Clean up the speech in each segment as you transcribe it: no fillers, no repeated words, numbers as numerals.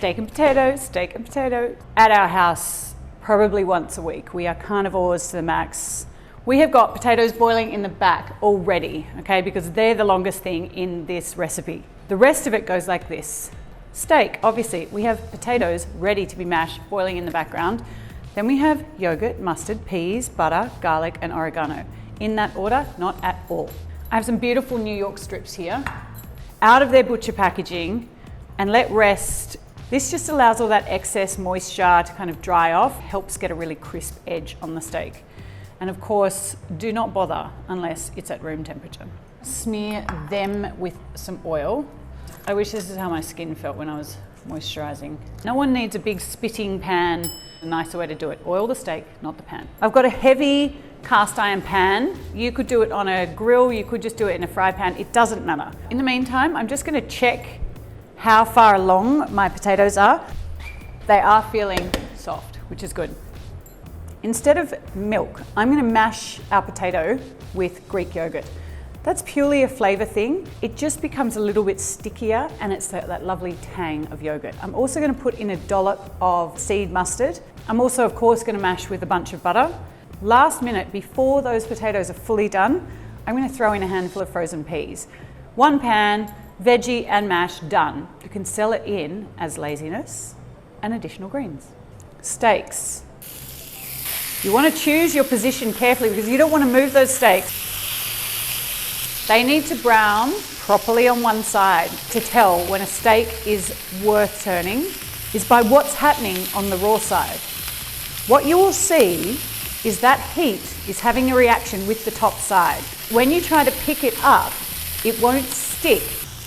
Steak and potato, steak and potato. At our house, probably once a week. We are carnivores to the max. We have got potatoes boiling in the back already, okay, because they're the longest thing in this recipe. The rest of it goes like this. Steak, obviously, we have potatoes ready to be mashed, boiling in the background. Then we have yogurt, mustard, peas, butter, garlic, and oregano. In that order, not at all. I have some beautiful New York strips here, out of their butcher packaging, and let rest. This just allows all that excess moisture to kind of dry off, helps get a really crisp edge on the steak. And of course, do not bother unless it's at room temperature. Smear them with some oil. I wish this is how my skin felt when I was moisturizing. No one needs a big spitting pan. A nicer way to do it. Oil the steak, not the pan. I've got a heavy cast iron pan. You could do it on a grill, you could just do it in a fry pan. It doesn't matter. In the meantime, I'm just gonna check how far along my potatoes are. They are feeling soft, which is good. Instead of milk, I'm going to mash our potato with Greek yogurt. That's purely a flavor thing. It just becomes a little bit stickier and it's that lovely tang of yogurt. I'm also going to put in a dollop of seed mustard. I'm also, of course, going to mash with a bunch of butter. Last minute, before those potatoes are fully done, I'm going to throw in a handful of frozen peas. One pan, veggie and mash, done. You can sell it in as laziness and additional greens. Steaks. You want to choose your position carefully because you don't want to move those steaks. They need to brown properly on one side. To tell when a steak is worth turning is by what's happening on the raw side. What you will see is that heat is having a reaction with the top side. When you try to pick it up, it won't stick.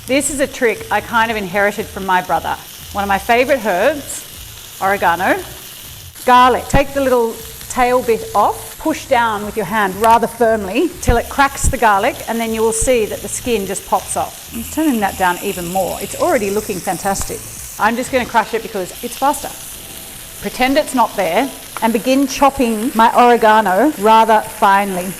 This is a trick I kind of inherited from my brother. One of my favorite herbs, oregano, garlic. Take the little tail bit off, push down with your hand rather firmly till it cracks the garlic, and then you will see that the skin just pops off. I'm turning that down even more. It's already looking fantastic. I'm just going to crush it because it's faster. Pretend it's not there and begin chopping my oregano rather finely.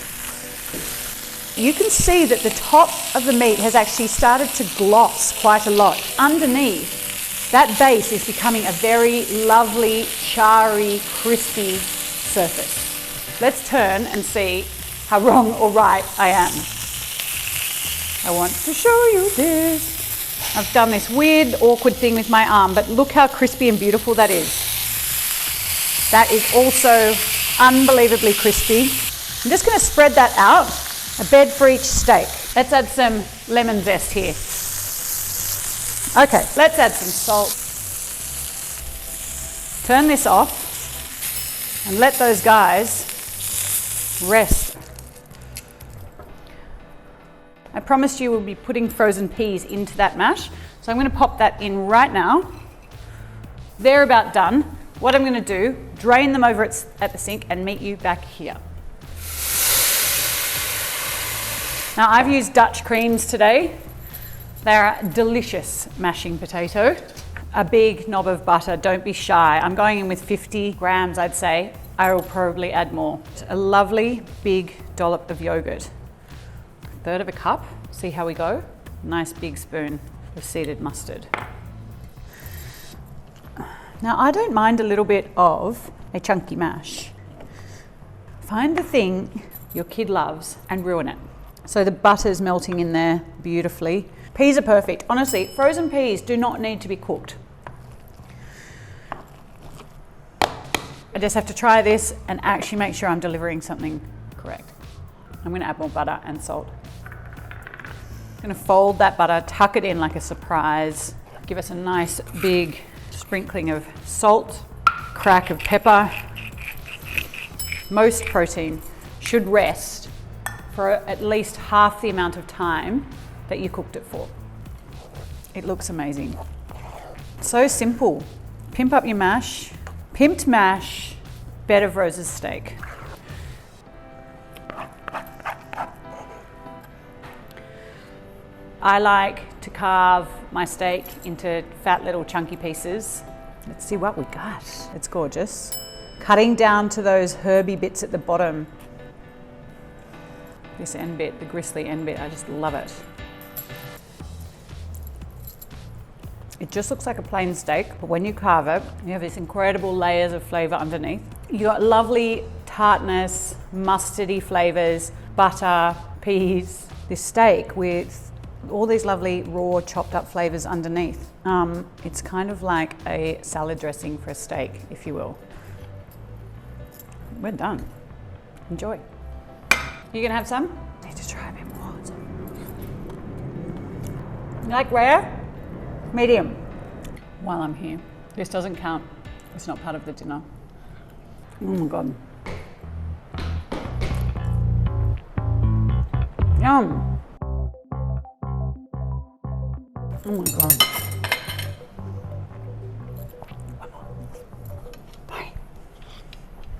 You can see that the top of the meat has actually started to gloss quite a lot. Underneath, that base is becoming a very lovely, charry, crispy surface. Let's turn and see how wrong or right I am. I want to show you this. I've done this weird, awkward thing with my arm, but look how crispy and beautiful that is. That is also unbelievably crispy. I'm just going to spread that out, a bed for each steak. Let's add some lemon zest here. Okay, let's add some salt. Turn this off and let those guys rest. I promised you we'll be putting frozen peas into that mash, so I'm going to pop that in right now. They're about done. What I'm going to do, drain them over at the sink and meet you back here. Now I've used Dutch creams today. They're a delicious mashing potato. A big knob of butter, don't be shy. I'm going in with 50 grams, I'd say. I will probably add more. A lovely big dollop of yogurt. A third of a cup, see how we go? Nice big spoon of seeded mustard. Now I don't mind a little bit of a chunky mash. Find the thing your kid loves and ruin it. So the butter's melting in there beautifully. Peas are perfect. Honestly, frozen peas do not need to be cooked. I just have to try this and actually make sure I'm delivering something correct. I'm going to add more butter and salt. I'm going to fold that butter, tuck it in like a surprise, give us a nice big sprinkling of salt, crack of pepper. Most protein should rest for at least half the amount of time that you cooked it for. It looks amazing. So simple. Pimp up your mash. Pimped mash, bed of roses steak. I like to carve my steak into fat little chunky pieces. Let's see what we got. It's gorgeous. Cutting down to those herby bits at the bottom. This end bit, the gristly end bit, I just love it. It just looks like a plain steak, but when you carve it, you have these incredible layers of flavor underneath. You got lovely tartness, mustardy flavors, butter, peas, this steak with all these lovely raw chopped up flavors underneath. It's kind of like a salad dressing for a steak, if you will. We're done. Enjoy. You gonna have some? Need to try a bit more. You like rare? Medium. While I'm here. This doesn't count. It's not part of the dinner. Oh my God. Yum. Oh my God.